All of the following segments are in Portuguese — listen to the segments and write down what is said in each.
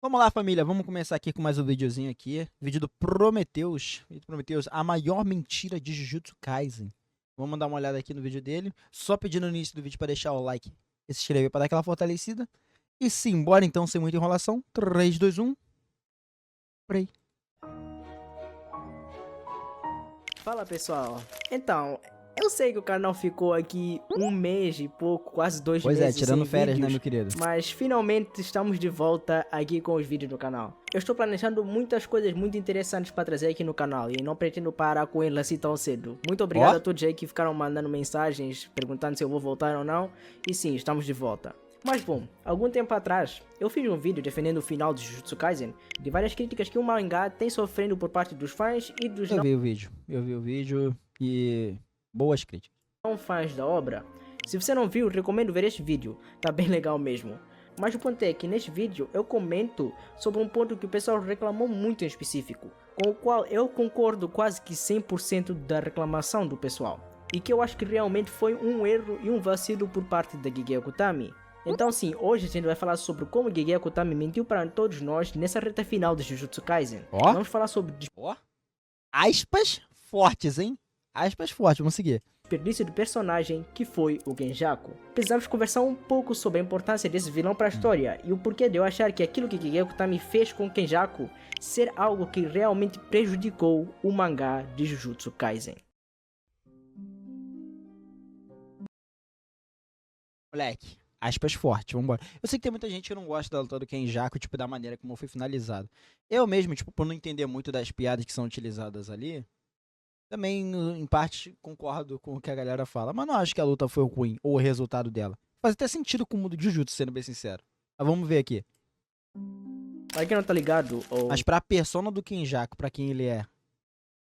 Vamos lá, família, vamos começar aqui com mais um videozinho aqui. Vídeo do Prometheus. Prometheus, a maior mentira de Jujutsu Kaisen. Vamos dar uma olhada aqui no vídeo dele. Só pedindo no início do vídeo para deixar o like e se inscrever para dar aquela fortalecida. E simbora então, sem muita enrolação. 3, 2, 1. Play. Fala pessoal, então, eu sei que o canal ficou aqui um mês e pouco, quase 2 Pois meses é, tirando sem férias, vídeos, né, meu querido? mas finalmente estamos de volta aqui com os vídeos do canal. Eu estou planejando muitas coisas muito interessantes para trazer aqui no canal e não pretendo parar com ele assim tão cedo. Muito obrigado a todos aí que ficaram mandando mensagens, perguntando se eu vou voltar ou não, e sim, estamos de volta. Mas bom, algum tempo atrás, eu fiz um vídeo defendendo o final de Jujutsu Kaisen, de várias críticas que o mangá tem sofrendo por parte dos fãs e dos Eu vi o vídeo e boas críticas. não fãs da obra. Se você não viu, recomendo ver este vídeo, tá bem legal mesmo. Mas o ponto é que neste vídeo eu comento sobre um ponto que o pessoal reclamou muito em específico, com o qual eu concordo quase que 100% da reclamação do pessoal, e que eu acho que realmente foi um erro e um vacilo por parte da Gege Akutami. Então sim, hoje a gente vai falar sobre como Gege Akutami mentiu para todos nós nessa reta final de Jujutsu Kaisen. Ó. Vamos falar sobre Ó, aspas fortes, hein? Aspas fortes, vamos seguir. desperdício do personagem que foi o Genjaku. Precisamos conversar um pouco sobre a importância desse vilão para a história e o porquê de eu achar que aquilo que Gege Akutami fez com Genjaku ser algo que realmente prejudicou o mangá de Jujutsu Kaisen. Moleque, aspas fortes, vambora. Eu sei que tem muita gente que não gosta da luta do Kenjaku, tipo, da maneira como foi finalizado. Eu mesmo, tipo, por não entender muito das piadas que são utilizadas ali, também, em parte, concordo com o que a galera fala. Mas não acho que a luta foi ruim, ou o resultado dela. Faz até sentido com o mundo de Jujutsu, sendo bem sincero. Mas vamos ver aqui. Pra quem não tá ligado, Mas pra persona do Kenjaku, pra quem ele é,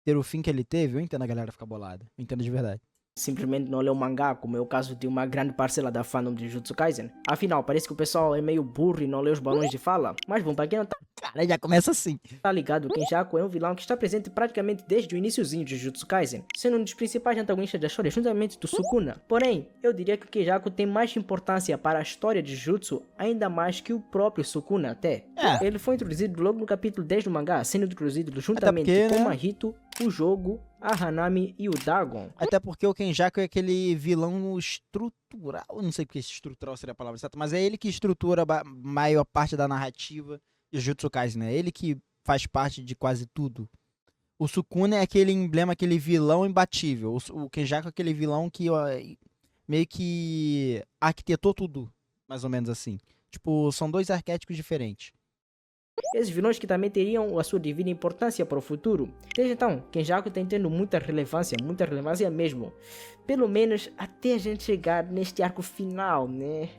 ter o fim que ele teve, eu entendo a galera ficar bolada. Eu entendo de verdade. simplesmente não lê o mangá, como é o caso de uma grande parcela da fandom de Jujutsu Kaisen. Afinal, parece que o pessoal é meio burro e não lê os balões de fala. Mas bom, pra quem não Cara, já começa assim. tá ligado, o Kenjaku é um vilão que está presente praticamente desde o iniciozinho de Jujutsu Kaisen, sendo um dos principais antagonistas da história juntamente do Sukuna. Porém, eu diria que o Kenjaku tem mais importância para a história de Jujutsu, ainda mais que o próprio Sukuna até. É. Ele foi introduzido logo no capítulo 10 do mangá, sendo introduzido juntamente porque, com né? o Mahito, o jogo, a Hanami e o Dagon. Até porque o Kenjaku é aquele vilão estrutural. Eu não sei porque estrutural seria a palavra certa, mas é ele que estrutura a maior parte da narrativa de Jujutsu Kaisen, né? Ele que faz parte de quase tudo. O Sukuna é aquele emblema, aquele vilão imbatível. O Kenjaku é aquele vilão que ó, meio que arquitetou tudo, mais ou menos assim. Tipo, são dois arquétipos diferentes. Esses vilões que também teriam a sua devida importância para o futuro. Desde então, Kenjaku tem tendo muita relevância mesmo. Pelo menos até a gente chegar neste arco final, né?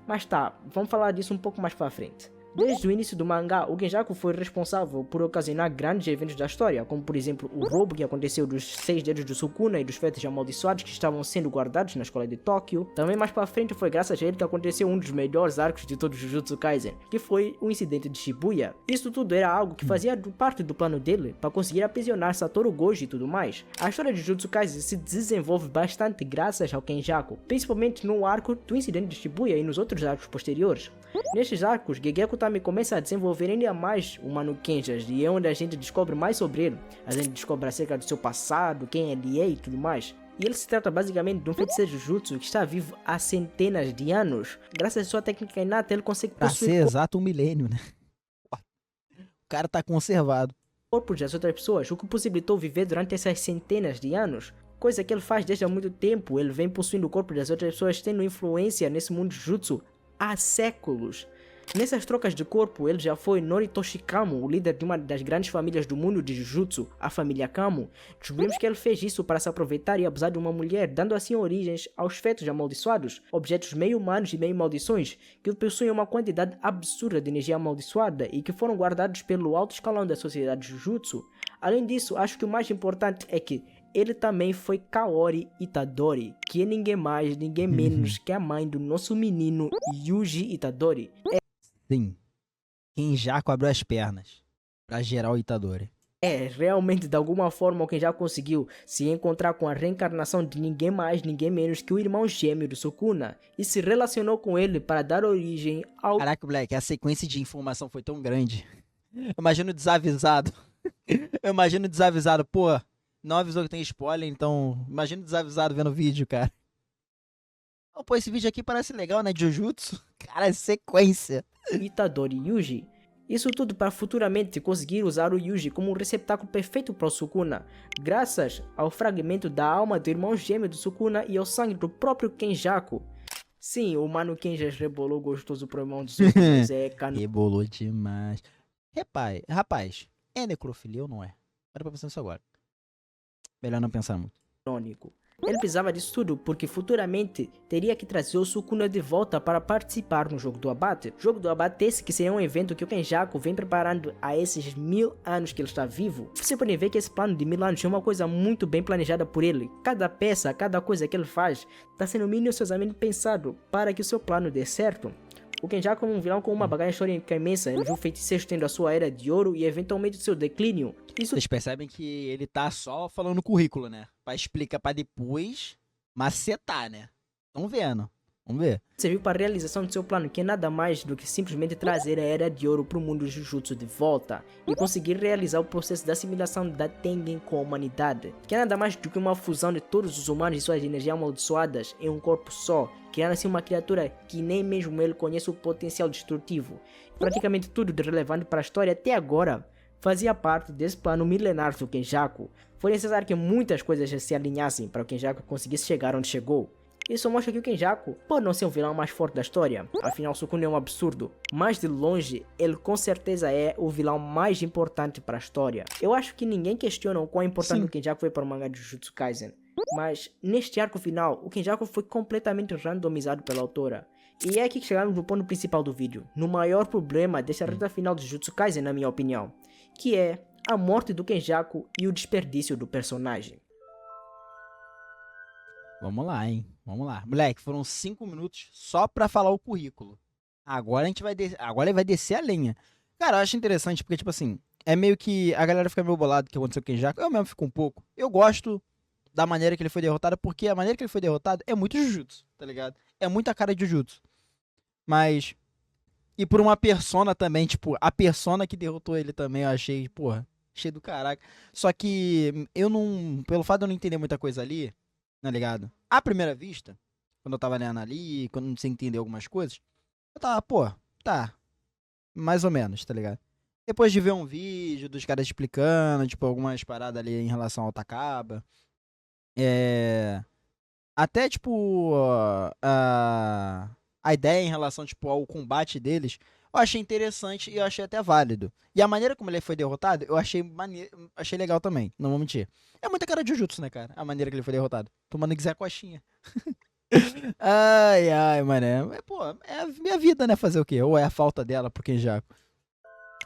Mas tá, vamos falar disso um pouco mais para frente. Desde o início do mangá, o Genjaku foi responsável por ocasionar grandes eventos da história, como por exemplo o roubo que aconteceu dos 6 dedos do Sukuna e dos fetos amaldiçoados que estavam sendo guardados na escola de Tóquio. Também mais para frente foi graças a ele que aconteceu um dos melhores arcos de todo o Jujutsu Kaisen, que foi o incidente de Shibuya. Isso tudo era algo que fazia parte do plano dele para conseguir aprisionar Satoru Gojo e tudo mais. A história de Jujutsu Kaisen se desenvolve bastante graças ao Kenjaku, principalmente no arco do incidente de Shibuya e nos outros arcos posteriores. Nestes arcos, Gege Akutami começa a desenvolver ainda mais o Mano Kenjas, e é onde a gente descobre mais sobre ele. A gente descobre acerca do seu passado, quem ele é e tudo mais. E ele se trata basicamente de um feiticeiro Jujutsu que está vivo há centenas de anos. Graças à sua técnica inata, ele consegue Pra possuir ser exato, um milênio, né? O cara tá conservado. corpos das outras pessoas, o que possibilitou viver durante essas centenas de anos. Coisa que ele faz desde há muito tempo. Ele vem possuindo o corpo das outras pessoas, tendo influência nesse mundo Jujutsu há séculos. Nessas trocas de corpo, ele já foi Noritoshi Kamo, o líder de uma das grandes famílias do mundo de Jujutsu, a família Kamo. Descobrimos que ele fez isso para se aproveitar e abusar de uma mulher, dando assim origens aos fetos amaldiçoados, objetos meio humanos e meio maldições, que possuem uma quantidade absurda de energia amaldiçoada e que foram guardados pelo alto escalão da sociedade Jujutsu. Além disso, acho que o mais importante é que ele também foi Kaori Itadori, que é ninguém mais, ninguém menos que a mãe do nosso menino Yuji Itadori. Sim. Kenjaku abriu as pernas pra gerar o Itadori. É, realmente, de alguma forma, o Kenjaku conseguiu se encontrar com a reencarnação de ninguém mais, ninguém menos que o irmão gêmeo do Sukuna e se relacionou com ele para dar origem ao... Caraca, moleque, a sequência de informação foi tão grande. Eu imagino desavisado. Eu imagino desavisado, pô. Não avisou que tem spoiler, então. Imagino desavisado vendo o vídeo, cara. Oh, pô, esse vídeo aqui parece legal, né? Jujutsu. Cara, é sequência. Itadori Yuji. Isso tudo para futuramente conseguir usar o Yuji como um receptáculo perfeito para o Sukuna, graças ao fragmento da alma do irmão gêmeo do Sukuna e ao sangue do próprio Kenjaku. Sim, o Mano Kenjas rebolou gostoso pro irmão do Sukuna, é Rebolou demais. Rapaz, é necrofilia ou não é? Para pra pensar nisso agora. Melhor não pensar muito. canônico. Ele precisava disso tudo porque futuramente teria que trazer o Sukuna de volta para participar no Jogo do Abate. O Jogo do Abate esse que seria um evento que o Kenjaku vem preparando há esses 1000 anos que ele está vivo. Você pode ver que esse plano de 1000 anos é uma coisa muito bem planejada por ele. Cada peça, cada coisa que ele faz está sendo minuciosamente pensado para que o seu plano dê certo. O Kenjaku é um vilão com uma bagagem histórica imensa. Ele viu feiticeiros tendo a sua era de ouro e eventualmente o seu declínio. Isso Vocês percebem que ele tá só falando currículo, né? Pra explicar pra depois macetar, né? Tão vendo. Vamos ver. serviu para a realização do seu plano, que é nada mais do que simplesmente trazer a Era de Ouro para o mundo Jujutsu de volta e conseguir realizar o processo de assimilação da Tengen com a humanidade, que é nada mais do que uma fusão de todos os humanos e suas energias amaldiçoadas em um corpo só, criando assim uma criatura que nem mesmo ele conhece o potencial destrutivo. Praticamente tudo de relevante para a história até agora fazia parte desse plano milenar do Kenjaku. Foi necessário que muitas coisas se alinhassem para o Kenjaku conseguisse chegar onde chegou. Isso mostra que o Kenjaku pode não ser o vilão mais forte da história, afinal Sukuna é um absurdo, mas de longe ele com certeza é o vilão mais importante para a história. Eu acho que ninguém questiona o quão importante Sim. o Kenjaku foi para o mangá de Jujutsu Kaisen, mas neste arco final o Kenjaku foi completamente randomizado pela autora. E é aqui que chegamos no ponto principal do vídeo, no maior problema desta reta final de Jujutsu Kaisen na minha opinião, que é a morte do Kenjaku e o desperdício do personagem. Vamos lá, hein? Vamos lá. Moleque, foram 5 minutos só pra falar o currículo. Agora a gente vai agora ele vai descer a lenha. Cara, eu acho interessante porque, tipo assim, é meio que a galera fica meio bolado que aconteceu com o Kenjaku. Eu mesmo fico um pouco. Eu gosto da maneira que ele foi derrotado, porque a maneira que ele foi derrotado é muito Jujutsu, tá ligado? É muita cara de Jujutsu. Mas. E por uma persona também, tipo, a persona que derrotou ele também, eu achei, porra, cheio do caraca. Só que eu não. Pelo fato de eu não entender muita coisa ali, tá ligado? À primeira vista, quando eu tava lendo ali, quando não sei entender algumas coisas, eu tava, pô, tá, mais ou menos, tá ligado? Depois de ver um vídeo dos caras explicando, tipo, algumas paradas ali em relação ao Takaba, é... Até, tipo, a ideia em relação, tipo, ao combate deles, eu achei interessante e eu achei até válido. E a maneira como ele foi derrotado, eu achei achei legal também, não vou mentir. É muita cara de Jujutsu, né, cara? A maneira que ele foi derrotado. Tomando Zé Coxinha. Ai, ai, mané. Pô, é a minha vida, né, fazer o quê? Ou é a falta dela pro Kenjaku?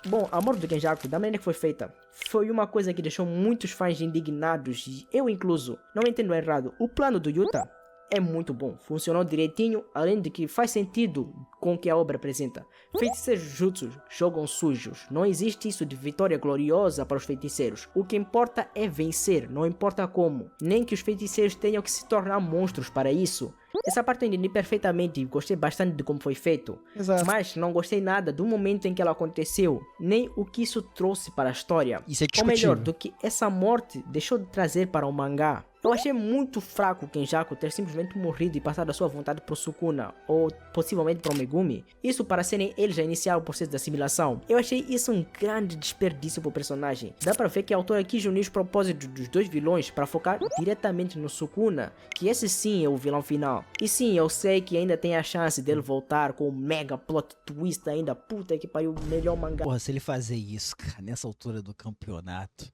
Bom, a morte do Kenjaku, da maneira que foi feita, foi uma coisa que deixou muitos fãs indignados, e eu incluso. Não entendo errado, o plano do Yuta é muito bom, funcionou direitinho, além de que faz sentido com o que a obra apresenta. Feiticeiros jutsus jogam sujos, não existe isso de vitória gloriosa para os feiticeiros. O que importa é vencer, não importa como, nem que os feiticeiros tenham que se tornar monstros para isso. Essa parte eu entendi perfeitamente e gostei bastante de como foi feito. Exato. Mas não gostei nada do momento em que ela aconteceu, nem o que isso trouxe para a história. Isso é Ou melhor, discutível. do que essa morte deixou de trazer para o mangá. Eu achei muito fraco o Kenjaku ter simplesmente morrido e passado a sua vontade pro Sukuna, ou possivelmente pro Megumi. Isso para serem eles a iniciar o processo de assimilação. Eu achei isso um grande desperdício pro personagem. Dá para ver que a autora quis unir os propósitos dos dois vilões para focar diretamente no Sukuna, que esse sim é o vilão final. E sim, eu sei que ainda tem a chance dele voltar com o mega plot twist ainda, puta que pariu, melhor mangá. Porra, se ele fazer isso, cara, nessa altura do campeonato,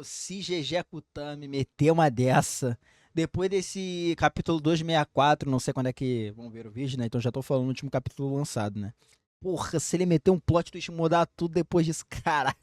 se GG Kutami meter uma dessa, depois desse capítulo 264, não sei quando é que vão ver o vídeo, né? Então já tô falando no último capítulo lançado, né? Porra, se ele meter um plot twist e mudar tudo depois disso, caralho.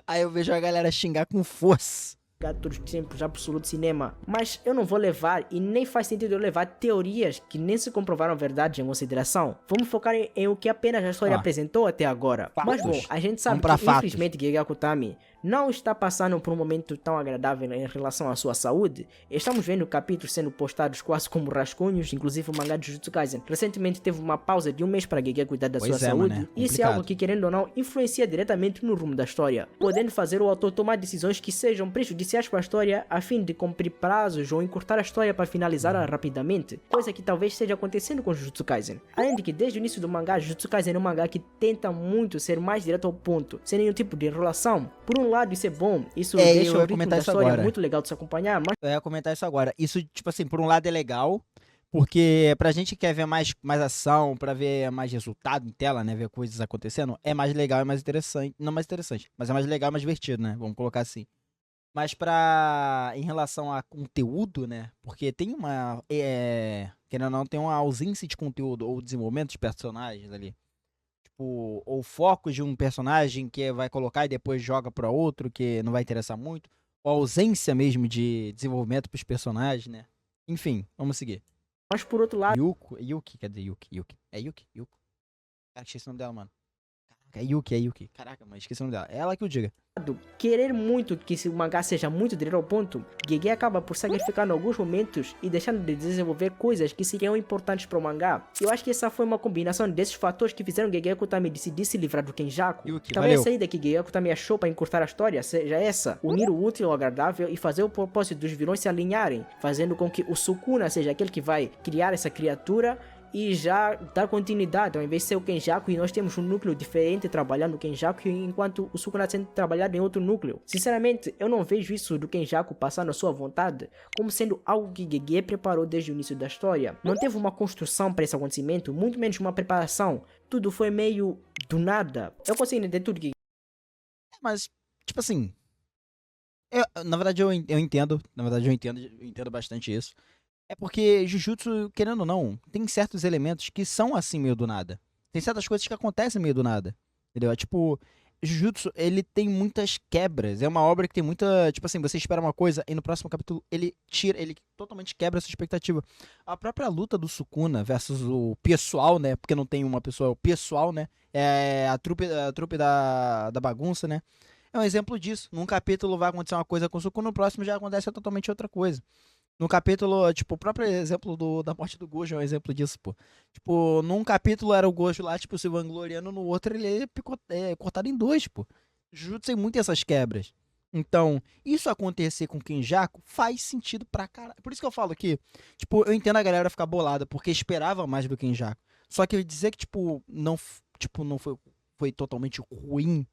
Aí eu vejo a galera xingar com força. todos os tempos absoluto cinema, mas eu não vou levar e nem faz sentido eu levar teorias que nem se comprovaram verdade em consideração. Vamos focar em o que apenas a história apresentou até agora. Mas bom, a gente sabe que infelizmente Gege Akutami não está passando por um momento tão agradável em relação à sua saúde. Estamos vendo capítulos sendo postados quase como rascunhos, inclusive o mangá de Jujutsu Kaisen recentemente teve uma pausa de um mês para Gege cuidar da sua saúde, e isso é algo que, querendo ou não, influencia diretamente no rumo da história, podendo fazer o autor tomar decisões que sejam prejudiciais para a história a fim de cumprir prazos ou encurtar a história para finalizá-la rapidamente, coisa que talvez esteja acontecendo com Jujutsu Kaisen. Além de que desde o início do mangá, Jujutsu Kaisen é um mangá que tenta muito ser mais direto ao ponto, sem nenhum tipo de enrolação. Por um lado isso é bom, isso deixa o ritmo da história muito legal de se acompanhar, mas... Eu ia comentar isso agora. Isso, tipo assim, por um lado é legal, porque pra gente que quer ver mais ação, pra ver mais resultado em tela, né, ver coisas acontecendo, é mais legal e mais interessante. Não mais interessante, mas é mais legal e mais divertido, né, vamos colocar assim. Mas em relação a conteúdo, né, porque tem querendo ou não, tem uma ausência de conteúdo ou desenvolvimento de personagens ali. Tipo, ou foco de um personagem que vai colocar e depois joga pra outro, que não vai interessar muito. Ou ausência mesmo de desenvolvimento pros personagens, né. Enfim, vamos seguir. Mas por outro lado... Yuki, cadê Yuki? É Yuki? Cara, esqueci o nome dela, mano. É Yuki. Caraca, mano, esqueci o nome dela. É ela que eu diga. Querer muito que o mangá seja muito direto ao ponto, Gege acaba por sacrificar em alguns momentos e deixando de desenvolver coisas que seriam importantes para o mangá. Eu acho que essa foi uma combinação desses fatores que fizeram Gege Akutami decidir se livrar do Kenjaku. Talvez a saída que Gege Akutami achou para encurtar a história seja essa: unir o útil ao agradável e fazer o propósito dos vilões se alinharem, fazendo com que o Sukuna seja aquele que vai criar essa criatura e já dar continuidade, ao invés de ser o Kenjaku e nós temos um núcleo diferente trabalhando o Kenjaku enquanto o Sukuna sendo trabalhado em outro núcleo. Sinceramente, eu não vejo isso do Kenjaku passando a sua vontade como sendo algo que Gege preparou desde o início da história. Não teve uma construção para esse acontecimento, muito menos uma preparação. Tudo foi meio do nada. Eu consigo entender tudo que... Mas, tipo assim, na verdade eu entendo bastante isso. É porque Jujutsu, querendo ou não, tem certos elementos que são assim meio do nada. Tem certas coisas que acontecem meio do nada. Entendeu? Tipo, Jujutsu, ele tem muitas quebras. É uma obra que tem muita... Tipo assim, você espera uma coisa e no próximo capítulo ele totalmente quebra essa expectativa. A própria luta do Sukuna versus o pessoal, né? Porque não tem uma pessoa, é o pessoal, né? É a trupe da bagunça, né? É um exemplo disso. Num capítulo vai acontecer uma coisa com o Sukuna, no próximo já acontece totalmente outra coisa. No capítulo, tipo, o próprio exemplo da morte do Gojo é um exemplo disso, pô. Tipo, num capítulo era o Gojo lá, tipo, se vangloriando, no outro ele é cortado em dois, pô. Jujutsu tem muito essas quebras. Então, isso acontecer com o Kenjaku faz sentido pra caralho. Por isso que eu falo que, tipo, eu entendo a galera ficar bolada, porque esperava mais do Kenjaku. Só que dizer que, não foi totalmente ruim,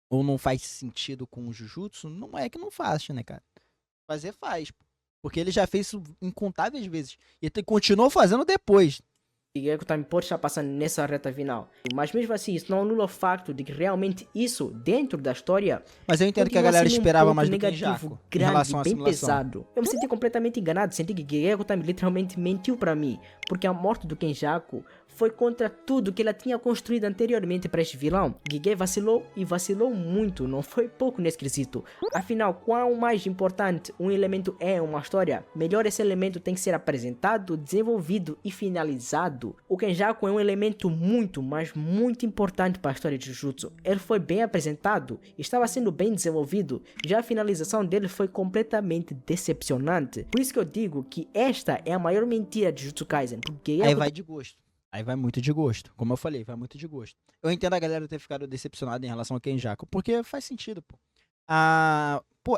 ou não faz sentido com o Jujutsu, não é que não faz, né, cara? Fazer faz, pô. Porque ele já fez isso incontáveis vezes. E ele continuou fazendo depois. Gege Akutami pode estar passando nessa reta final. Mas mesmo assim, isso não anula o facto de que realmente isso, dentro da história... Mas eu entendo que a galera esperava mais do Kenjaku em relação à bem simulação. Pesado. Eu me senti completamente enganado. Senti que Gege Akutami literalmente mentiu pra mim. Porque a morte do Kenjaku foi contra tudo que ela tinha construído anteriormente para este vilão. Gege vacilou e vacilou muito, não foi pouco nesse quesito. Afinal, quão mais importante um elemento é em uma história, melhor esse elemento tem que ser apresentado, desenvolvido e finalizado. O Kenjaku é um elemento muito, mas muito importante para a história de Jujutsu. Ele foi bem apresentado, estava sendo bem desenvolvido, já a finalização dele foi completamente decepcionante. Por isso que eu digo que esta é a maior mentira de Jujutsu Kaisen. Porque aí vai de gosto. Aí vai muito de gosto. Como eu falei, vai muito de gosto. Eu entendo a galera ter ficado decepcionada em relação ao Kenjaku, porque faz sentido, pô.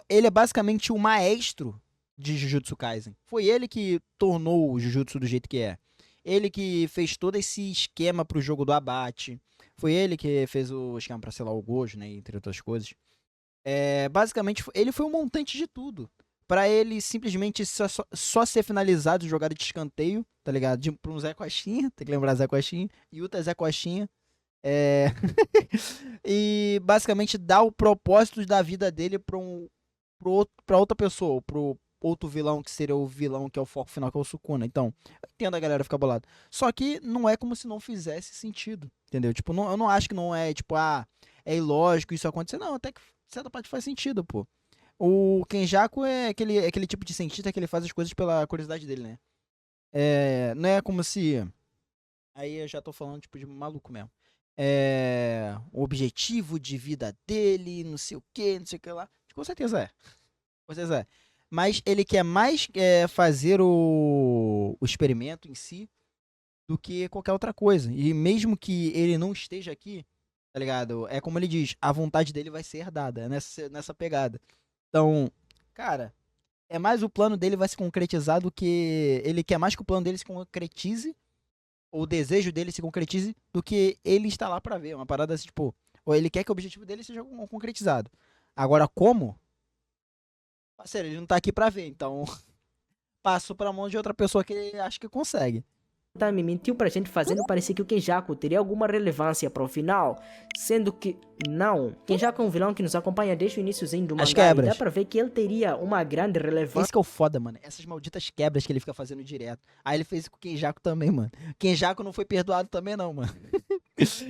Ele é basicamente o maestro de Jujutsu Kaisen. Foi ele que tornou o Jujutsu do jeito que é. Ele que fez todo esse esquema pro jogo do abate. Foi ele que fez o esquema pra selar o Gojo, né, entre outras coisas. Basicamente, ele foi o montante de tudo. Pra ele simplesmente só ser finalizado, jogada de escanteio, tá ligado? Pra um Zé Coxinha, tem que lembrar Zé Coxinha. Yuta Zé Coxinha. E basicamente dá o propósito da vida dele pra outra pessoa, pro outro vilão que seria o vilão que é o foco final, que é o Sukuna. Então, eu entendo a galera ficar bolada. Só que não é como se não fizesse sentido, entendeu? Tipo, eu não acho que não é, tipo, é ilógico isso acontecer. Não, até que certa parte faz sentido, pô. O Kenjaku é aquele tipo de cientista que ele faz as coisas pela curiosidade dele, né? Não é como se... Aí eu já tô falando, tipo, de maluco mesmo. O objetivo de vida dele, não sei o que, não sei o que lá. Com certeza é. Com certeza é. Mas ele quer mais fazer o experimento em si do que qualquer outra coisa. E mesmo que ele não esteja aqui, tá ligado? É como ele diz, a vontade dele vai ser herdada, nessa pegada. Então, cara, é mais o plano dele vai se concretizar do que... Ele quer mais que o plano dele se concretize, ou o desejo dele se concretize, do que ele está lá pra ver. É uma parada assim, tipo... Ou ele quer que o objetivo dele seja concretizado. Agora, como? Parceiro, ele não tá aqui pra ver, então... Passo pra mão de outra pessoa que ele acha que consegue. Me mentiu pra gente fazendo parecer que o Kenjaku teria alguma relevância para o final, sendo que não. Kenjaku é um vilão que nos acompanha desde o iníciozinho do As mangá e quebras. dá pra ver que ele teria uma grande relevância. Esse que é o foda, mano. Essas malditas quebras que ele fica fazendo direto. Aí ele fez isso com o Kenjaku também, mano. Kenjaku não foi perdoado também, não, mano.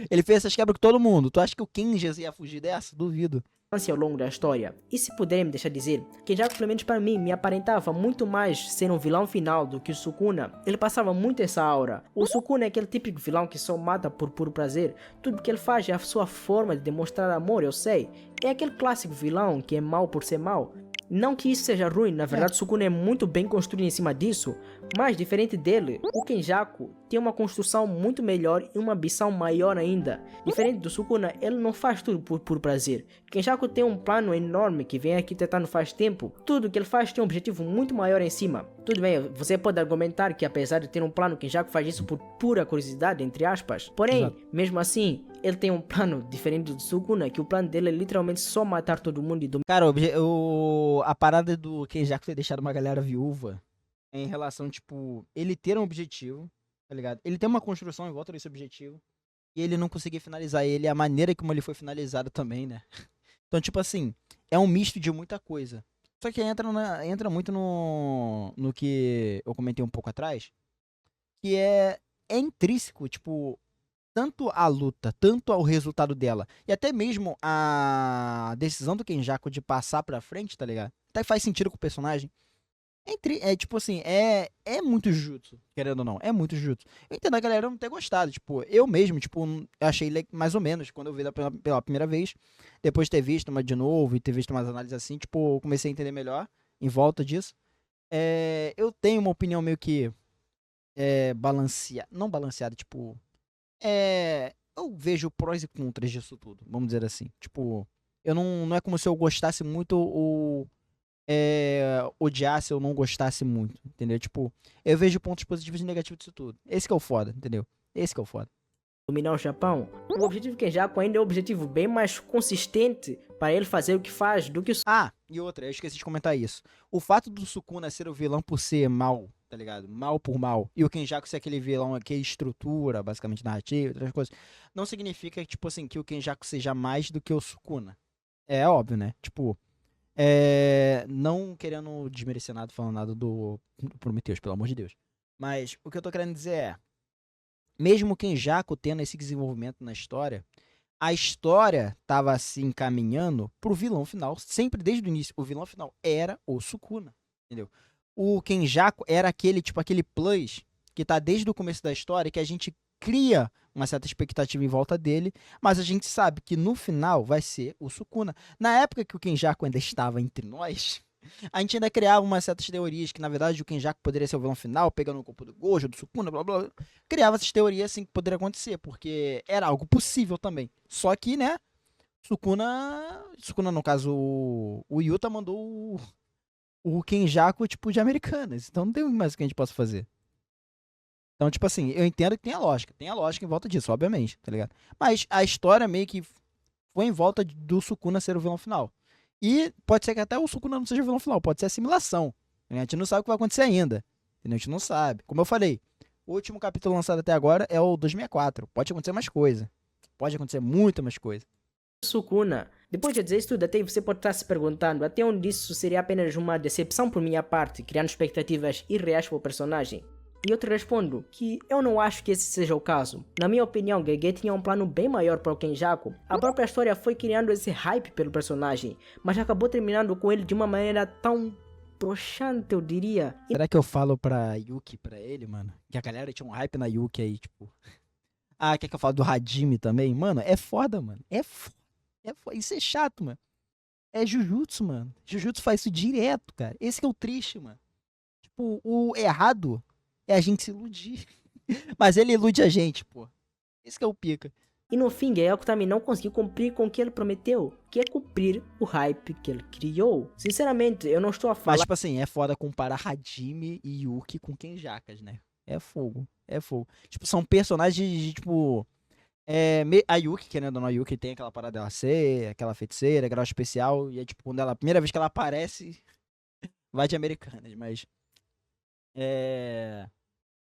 Ele fez essas quebras com todo mundo. Tu acha que o Kenjas ia fugir dessa? Duvido. Ao longo da história. E se puderem me deixar dizer, Kenjaku pelo menos para mim me aparentava muito mais ser um vilão final do que o Sukuna. Ele passava muito essa aura. O Sukuna é aquele típico vilão que só mata por puro prazer. Tudo que ele faz é a sua forma de demonstrar amor, eu sei. É aquele clássico vilão que é mau por ser mau. Não que isso seja ruim, na verdade o Sukuna é muito bem construído em cima disso, mas diferente dele, o Kenjaku tem uma construção muito melhor e uma ambição maior ainda. Diferente do Sukuna, ele não faz tudo por prazer. Kenjaku tem um plano enorme que vem aqui tentando faz tempo. Tudo que ele faz tem um objetivo muito maior em cima. Tudo bem, você pode argumentar que apesar de ter um plano, Kenjaku faz isso por pura curiosidade, entre aspas. Porém, Exato. mesmo assim, ele tem um plano diferente do Sukuna, que o plano dele é literalmente só matar todo mundo e dominar. Cara, a parada do Kenjaku ter deixado uma galera viúva é em relação, tipo, ele ter um objetivo, tá ligado? Ele tem uma construção em volta desse objetivo e ele não conseguir finalizar ele, a maneira como ele foi finalizado também, né? Então, tipo assim, é um misto de muita coisa. Só que entra muito no que eu comentei um pouco atrás, que é intrínseco, tipo, tanto a luta, tanto ao resultado dela, e até mesmo a decisão do Kenjaku de passar pra frente, tá ligado? Até faz sentido com o personagem. Tipo assim, é muito jutsu, querendo ou não, é muito jutsu. Eu entendo a galera não ter gostado, tipo, eu mesmo, tipo, achei mais ou menos, quando eu vi pela primeira vez, depois de ter visto uma de novo e ter visto umas análises assim, tipo, eu comecei a entender melhor em volta disso. Eu tenho uma opinião meio que balanceada, não balanceada, tipo, eu vejo prós e contras disso tudo, vamos dizer assim. Tipo, eu não é como se eu gostasse muito ou odiasse ou não gostasse muito, entendeu? Tipo, eu vejo pontos positivos e negativos disso tudo. Esse que é o foda, entendeu? Esse que é o foda. Dominar o Japão, o objetivo Kenjaku ainda é um objetivo bem mais consistente para ele fazer o que faz do que o E outra, eu esqueci de comentar isso. O fato do Sukuna ser o vilão por ser mal, tá ligado? Mal por mal. E o Kenjaku ser aquele vilão que estrutura, basicamente, narrativa, outras coisas. Não significa, tipo assim, que o Kenjaku seja mais do que o Sukuna. É óbvio, né? Tipo, não querendo desmerecer nada, falando nada do Prometheus, pelo amor de Deus. Mas o que eu tô querendo dizer mesmo o Kenjaku tendo esse desenvolvimento na história, a história tava se encaminhando pro vilão final, sempre desde o início. O vilão final era o Sukuna, entendeu? O Kenjaku era aquele plus que tá desde o começo da história, que a gente cria uma certa expectativa em volta dele, mas a gente sabe que no final vai ser o Sukuna. Na época que o Kenjaku ainda estava entre nós, a gente ainda criava umas certas teorias que, na verdade, o Kenjaku poderia ser o vilão final, pegando o corpo do Gojo, do Sukuna, blá blá blá. Criava essas teorias assim que poderia acontecer, porque era algo possível também. Só que, né, Sukuna, no caso, o Yuta mandou o Kenjaku, tipo, de Americanas. Então não tem mais o que a gente possa fazer. Então, tipo assim, eu entendo que tem a lógica em volta disso, obviamente, tá ligado? Mas a história meio que foi em volta do Sukuna ser o vilão final. E pode ser que até o Sukuna não seja o vilão final, pode ser assimilação. A gente não sabe o que vai acontecer ainda. Entendeu? A gente não sabe. Como eu falei, o último capítulo lançado até agora é o 2064. Pode acontecer mais coisa. Pode acontecer muita mais coisa. Sukuna. Depois de dizer isso tudo, até você pode estar se perguntando até onde isso seria apenas uma decepção por minha parte, criando expectativas irreais para o personagem. E eu te respondo que eu não acho que esse seja o caso. Na minha opinião, Gege tinha um plano bem maior para o Kenjaku. A própria história foi criando esse hype pelo personagem, mas acabou terminando com ele de uma maneira tão broxante, eu diria. Será que eu falo pra Yuki pra ele, mano? Que a galera tinha um hype na Yuki aí, tipo. Ah, quer que eu fale do Hajime também? Mano, é foda, mano. É foda. É foda. Isso é chato, mano. É Jujutsu, mano. Jujutsu faz isso direto, cara. Esse que é o triste, mano. Tipo, o errado é a gente se iludir. Mas ele ilude a gente, pô. Esse que é o pica. E no fim, Gege também não conseguiu cumprir com o que ele prometeu, que é cumprir o hype que ele criou. Sinceramente, eu não estou a Mas, falar tipo assim, é foda comparar Hajime e Yuki com Kenjakas, né? É fogo. É fogo. Tipo, são personagens de, tipo. A Yuki, querendo ou não, a Yuki tem aquela parada dela ser, aquela feiticeira, grau especial. E é tipo, quando ela. A primeira vez que ela aparece, vai de Americanas, mas. É.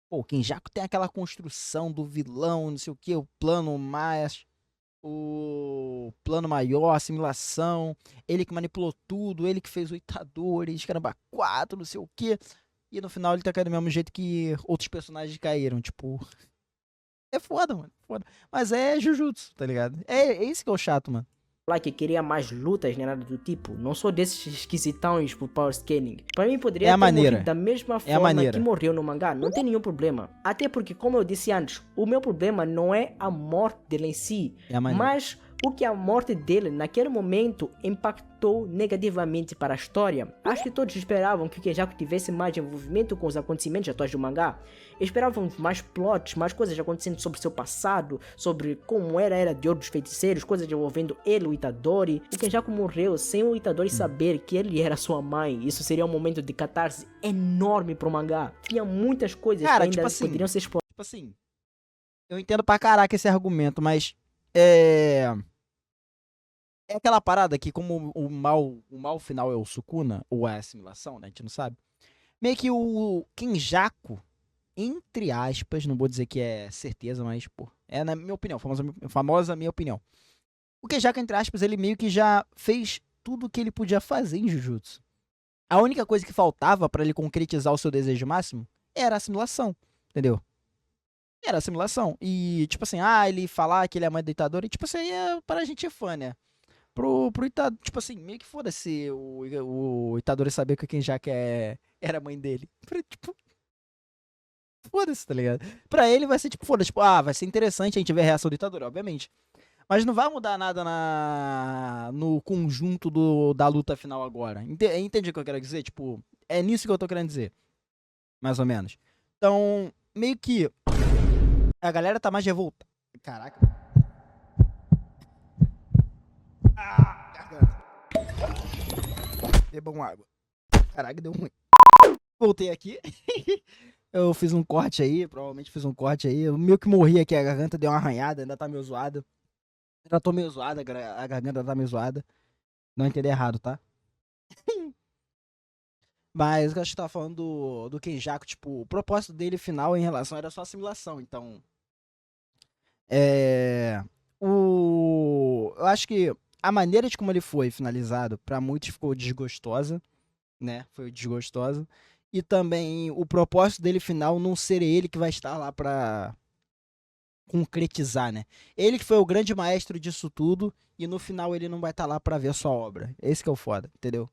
Pô, o Kenjaku tem aquela construção do vilão, não sei o que, o plano mais. O plano maior, a assimilação. Ele que manipulou tudo, ele que fez o Itadori, caramba, 4, não sei o que. E no final ele tá caindo do mesmo jeito que outros personagens caíram, tipo. É foda, mano. Foda. Mas é Jujutsu, tá ligado? É esse que é o chato, mano. que queria mais lutas nem nada do tipo. Não sou desses esquisitões por power scaling. Para mim É poderia a ter maneira. morrido da mesma É a forma maneira. que morreu no mangá. Não tem nenhum problema. Até porque, como eu disse antes, o meu problema não é a morte dele em si, É a maneira. mas o que a morte dele naquele momento impactou negativamente para a história. Acho que todos esperavam que o Kenjaku tivesse mais envolvimento com os acontecimentos atuais do mangá. Esperávamos mais plots, mais coisas acontecendo sobre seu passado, sobre como era a Era de Ouro dos Feiticeiros, coisas envolvendo ele, o Itadori. O Kenjaku morreu sem o Itadori saber que ele era sua mãe. Isso seria um momento de catarse enorme pro mangá. Tinha muitas coisas Cara, que ainda tipo assim, poderiam ser exploradas. Tipo assim, eu entendo pra caraca esse argumento, mas é. É aquela parada que, como o mal final é o Sukuna, ou é a assimilação, né? A gente não sabe. Meio que o Kenjaku, entre aspas, não vou dizer que é certeza, mas, pô, é na minha opinião, famosa minha opinião. O Kenjaku, entre aspas, ele meio que já fez tudo o que ele podia fazer em Jujutsu. A única coisa que faltava pra ele concretizar o seu desejo máximo era a assimilação, entendeu? Era a assimilação. E, tipo assim, ele falar que ele é mãe do Itadori, tipo assim, é para a gente fã, né? Pro Itadori, tipo assim, meio que foda-se o Itadori saber que quem já quer era a mãe dele. Tipo, foda-se, tá ligado? Pra ele vai ser tipo, foda-se, tipo, vai ser interessante a gente ver a reação do Itadori, obviamente. Mas não vai mudar nada no conjunto da luta final agora. Entende o que eu quero dizer? Tipo, é nisso que eu tô querendo dizer. Mais ou menos. Então, meio que a galera tá mais revoltada. Caraca. Garganta. Bebam água. Caraca, deu ruim. Voltei aqui. Eu fiz um corte aí, provavelmente fiz um corte aí. Eu meio que morri aqui, a garganta deu uma arranhada, ainda tá meio zoada. Ainda tô meio zoada, a garganta tá meio zoada. Não entendi errado, tá? Mas eu acho que tava falando do Kenjaku, tipo, o propósito dele final em relação era só assimilação, então. É. Eu acho que a maneira de como ele foi finalizado, pra muitos ficou desgostosa, né? Foi desgostosa. E também o propósito dele final não ser ele que vai estar lá pra concretizar, né? Ele que foi o grande maestro disso tudo e no final ele não vai estar lá pra ver a sua obra. Esse que é o foda, entendeu?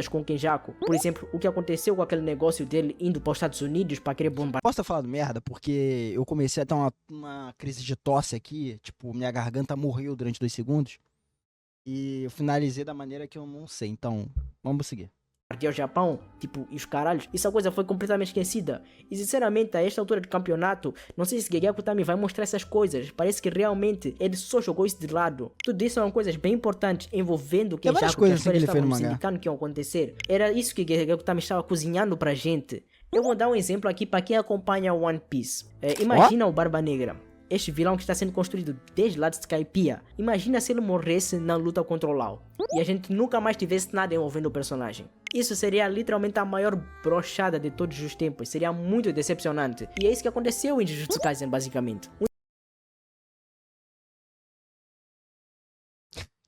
Com o Kenjaku. Por exemplo, o que aconteceu com aquele negócio dele indo para os Estados Unidos para querer bombar. Posso ter falado merda? Porque eu comecei a ter uma crise de tosse aqui, tipo, minha garganta morreu durante 2 segundos. E eu finalizei da maneira que eu não sei, então vamos seguir. Ao Japão, tipo, e os caralhos, essa coisa foi completamente esquecida. E sinceramente, a esta altura do campeonato, não sei se Gegeko também vai mostrar essas coisas. Parece que realmente ele só jogou isso de lado. Tudo isso são coisas bem importantes envolvendo Tem várias Kenjaku, que coisas as assim que histórias ele fez no estavam mangá. indicando que iam acontecer. Era isso que Gegeko também estava cozinhando pra gente. Eu vou dar um exemplo aqui para quem acompanha One Piece. Imagina o Barba Negra. Este vilão que está sendo construído desde lá de Skypiea. Imagina se ele morresse na luta contra o Lau. E a gente nunca mais tivesse nada envolvendo o personagem. Isso seria literalmente a maior brochada de todos os tempos. Seria muito decepcionante. E é isso que aconteceu em Jujutsu Kaisen, basicamente.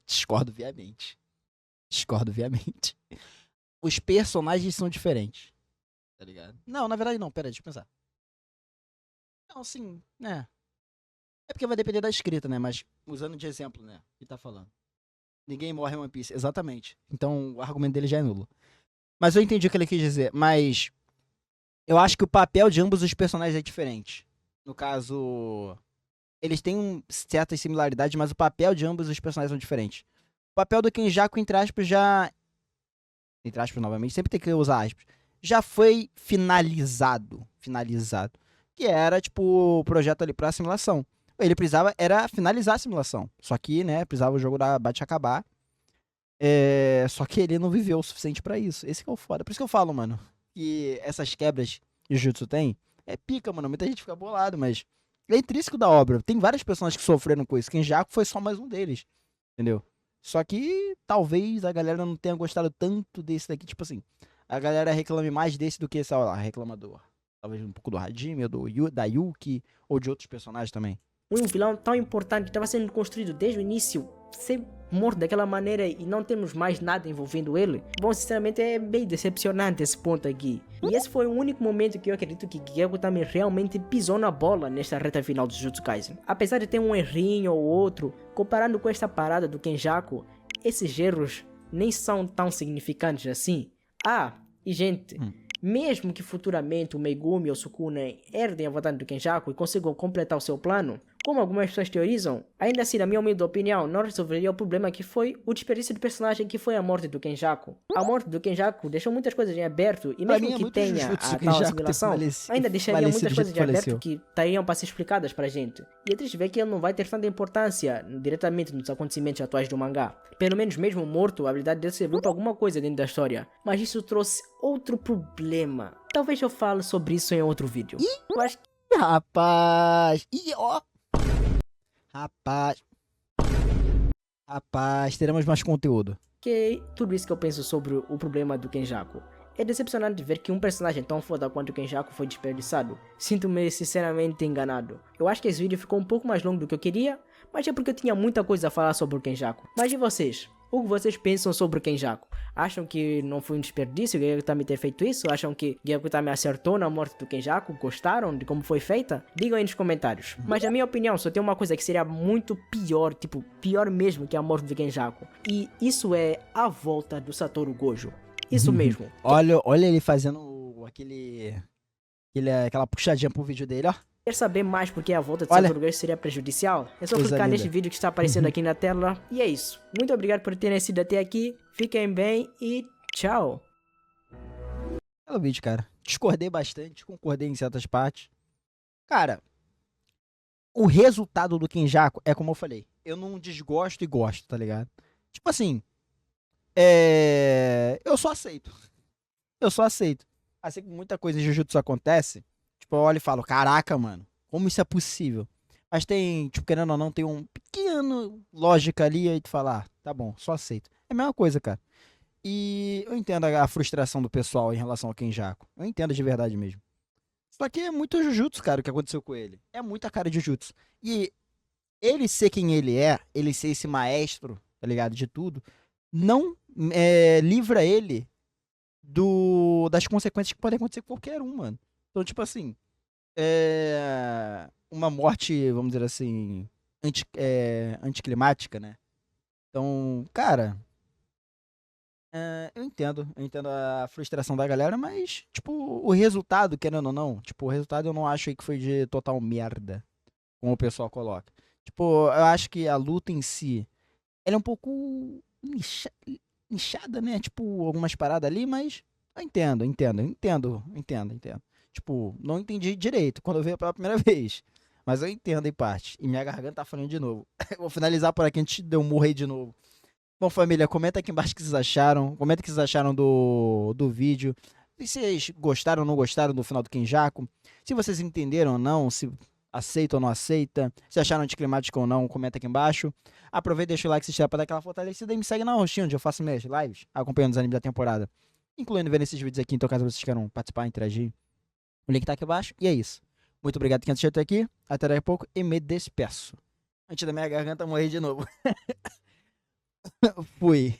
Discordo viamente. Os personagens são diferentes. tá ligado? Não, na verdade não, pera, deixa eu pensar. Não, sim, né? É porque vai depender da escrita, né? Mas usando de exemplo, né? Que tá falando. Ninguém morre em One Piece, exatamente. Então o argumento dele já é nulo. Mas eu entendi o que ele quis dizer. Mas eu acho que o papel de ambos os personagens é diferente. No caso, eles têm certas similaridades, mas o papel de ambos os personagens são diferentes. O papel do Kenjaku, entre aspas, já. Entre aspas, novamente, sempre tem que usar aspas. Já foi finalizado. Finalizado. Que era, tipo, o projeto ali pra simulação. Ele precisava, era finalizar a simulação. Só que, né, precisava o jogo da Bate acabar. Só que ele não viveu o suficiente pra isso. Esse que é o foda. Por isso que eu falo, mano, que essas quebras que o Jutsu tem é pica, mano. Muita gente fica bolado, mas é intrínseco da obra. Tem várias pessoas que sofreram com isso. Kenjaku foi só mais um deles, entendeu? Só que talvez a galera não tenha gostado tanto desse daqui. Tipo assim, a galera reclame mais desse do que, sei lá, reclamador. Talvez um pouco do Hajime, ou da Yuki, ou de outros personagens também. Um vilão tão importante estava sendo construído desde o início, ser morto daquela maneira e não temos mais nada envolvendo ele. Bom, sinceramente é bem decepcionante esse ponto aqui. E esse foi o único momento que eu acredito que Gyakutami realmente pisou na bola nesta reta final do Jujutsu Kaisen. Apesar de ter um errinho ou outro, comparando com esta parada do Kenjaku, esses erros nem são tão significantes assim. Ah, e gente, mesmo que futuramente o Megumi ou o Sukuna herdem a vontade do Kenjaku e consigam completar o seu plano, como algumas pessoas teorizam, ainda assim, na minha humilde opinião, não resolveria o problema que foi o desperdício do personagem que foi a morte do Kenjaku. A morte do Kenjaku deixou muitas coisas em aberto e Pra mim mesmo é que muito tenha justo a o tal Kenjaku ter assimilação, ainda deixaria falecido muitas do jeito coisas que em aberto faleceu. que estariam para ser explicadas pra gente. E é triste ver que ele não vai ter tanta importância diretamente nos acontecimentos atuais do mangá. Pelo menos mesmo morto, a habilidade dele serviu para alguma coisa dentro da história. Mas isso trouxe outro problema. Talvez eu fale sobre isso em outro vídeo. Eu acho Rapaz! Ih, ó! Rapaz! Rapaz, teremos mais conteúdo. que é tudo isso que eu penso sobre o problema do Kenjaku. É decepcionante ver que um personagem tão foda quanto o Kenjaku foi desperdiçado. Sinto-me sinceramente enganado. Eu acho que esse vídeo ficou um pouco mais longo do que eu queria, mas é porque eu tinha muita coisa a falar sobre o Kenjaku. Mas e vocês? O que vocês pensam sobre o Kenjaku? Acham que não foi um desperdício o Gyakutami ter feito isso? Acham que Gyakutami acertou na morte do Kenjaku? Gostaram de como foi feita? Digam aí nos comentários. Mas na minha opinião, só tem uma coisa que seria muito pior, tipo, pior mesmo que a morte do Kenjaku. E isso é a volta do Satoru Gojo. Isso mesmo. Olha ele fazendo aquela puxadinha pro vídeo dele, ó. Quer saber mais porque a volta de Olha. Satoru Gojo seria prejudicial? É só Coisa clicar linda. neste vídeo que está aparecendo aqui na tela. E é isso. Muito obrigado por terem sido até aqui. Fiquem bem e tchau. Belo vídeo, cara. Discordei bastante, concordei em certas partes. Cara, o resultado do Kenjaku é como eu falei. Eu não desgosto e gosto, tá ligado? Tipo assim, eu só aceito. Eu só aceito. Assim que muita coisa em Jujutsu acontece, tipo, eu olho e falo, caraca, mano, como isso é possível? Mas tem, tipo, querendo ou não, tem um pequeno lógica ali, aí tu fala, ah, tá bom, só aceito. É a mesma coisa, cara. E eu entendo a frustração do pessoal em relação ao Kenjaku. Eu entendo de verdade mesmo. Só que é muito Jujutsu, cara, o que aconteceu com ele. É muita cara de Jujutsu. E ele ser quem ele é, ele ser esse maestro, tá ligado, de tudo, não livra ele das consequências que podem acontecer com qualquer um, mano. Então, tipo assim, uma morte, vamos dizer assim, anticlimática, né? Então, cara, eu entendo a frustração da galera, mas, tipo, o resultado, querendo ou não, tipo, o resultado eu não acho aí que foi de total merda, como o pessoal coloca. Tipo, eu acho que a luta em si, ela é um pouco nichada, né? Tipo, algumas paradas ali, mas eu entendo. Tipo, não entendi direito quando eu vi pela primeira vez. Mas eu entendo em parte. E minha garganta tá falando de novo. Vou finalizar por aqui antes de eu morrer de novo. Bom, família, comenta aqui embaixo o que vocês acharam. Comenta o que vocês acharam do vídeo. Se vocês gostaram ou não gostaram do final do Kenjaku. Se vocês entenderam ou não, se aceita ou não aceita. Se acharam anticlimático ou não, comenta aqui embaixo. Aproveita e deixa o like se estiver para dar aquela fortalecida e me segue na roxinha, onde eu faço minhas lives, acompanhando os animes da temporada. Incluindo vendo esses vídeos aqui, então caso vocês queiram participar, interagir. O link tá aqui abaixo. E é isso. Muito obrigado quem assistiu até aqui. Até daqui a pouco e me despeço. Antes da minha garganta morrer de novo. Fui.